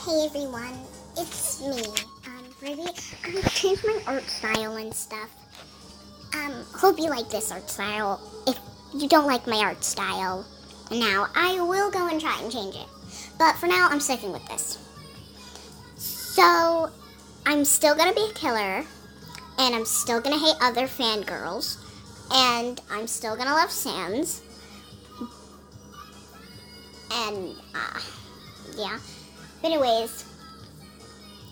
Hey everyone, it's me. Really, I'm gonna change my art style and stuff. Hope you like this art style. If you don't like my art style now, I will go and try and change it. But for now, I'm sticking with this. So, I'm still gonna be a killer, and I'm still gonna hate other fangirls, and I'm still gonna love Sans. And, yeah. But anyways,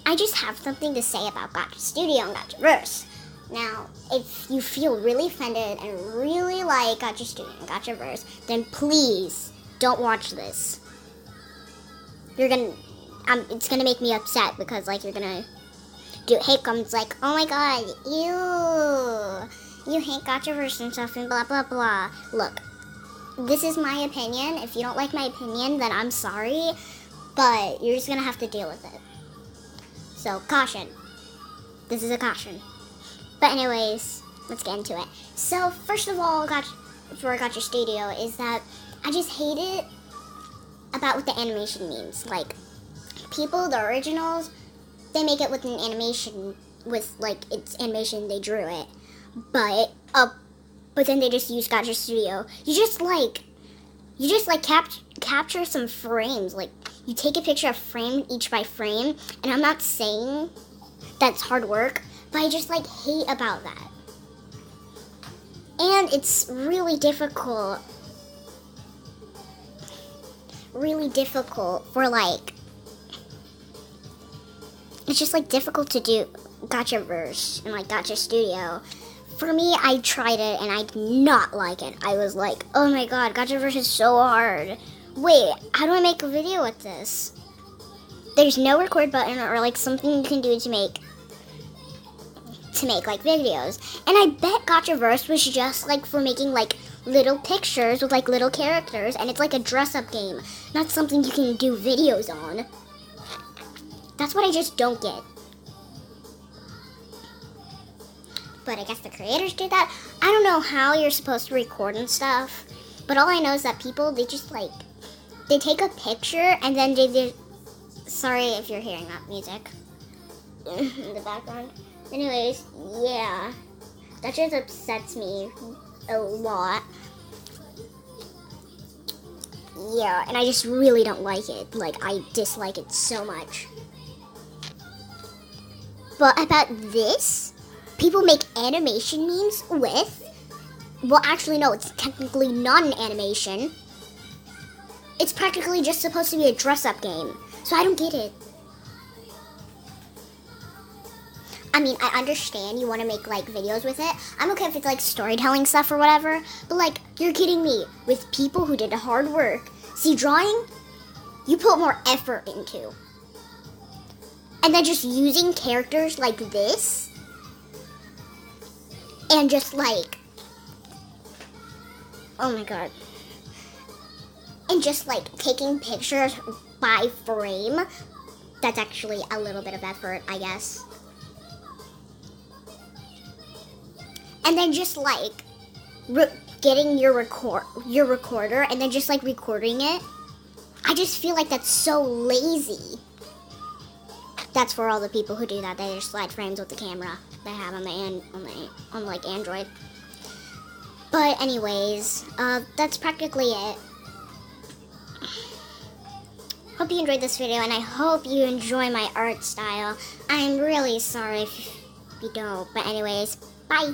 I just have something to say about Gacha Studio and Gachaverse. Now, if you feel really offended and really like Gacha Studio and Gachaverse, then please don't watch this. It's gonna make me upset because you're gonna do hate comments like, oh my god, you hate Gachaverse and stuff and blah blah blah. Look, this is my opinion. If you don't like my opinion, then I'm sorry. But you're just gonna have to deal with it. So, caution. This is a caution. But anyways, let's get into it. So, first of all, for Gacha Studio is that I just hate it about what the animation means. Like, people, the originals, they make it with an animation, with, it's animation, they drew it. But then they just use Gacha Studio. You just capture some frames. You take a picture of frame each by frame, and I'm not saying that's hard work, but I just hate about that. And it's really difficult for it's just difficult to do Gachaverse and Gacha Studio. For me, I tried it and I did not like it. I was like, oh my god, Gachaverse is so hard. Wait, how do I make a video with this? There's no record button or something you can do to make videos. And I bet Gachaverse was just for making little pictures with little characters, and it's a dress-up game, not something you can do videos on. That's what I just don't get. But I guess the creators did that. I don't know how you're supposed to record and stuff, but all I know is that people, they just they take a picture and then they sorry if you're hearing that music in the background. Anyways, yeah, that just upsets me a lot. Yeah, and I just really don't like it. I dislike it so much. But about this, people make animation memes with, well, actually, no, it's technically not an animation. It's practically just supposed to be a dress-up game. So I don't get it. I mean, I understand you want to make, videos with it. I'm okay if it's, storytelling stuff or whatever. But, you're kidding me. With people who did hard work. See, drawing, you put more effort into. And then just using characters like this. And just, oh my god. And just taking pictures by frame, that's actually a little bit of effort, I guess. And then just getting your recorder and then just recording it. I just feel that's so lazy. That's for all the people who do that. They just slide frames with the camera they have on Android. But anyways, that's practically it. Hope you enjoyed this video, and I hope you enjoy my art style. I'm really sorry if you don't, but anyways, bye!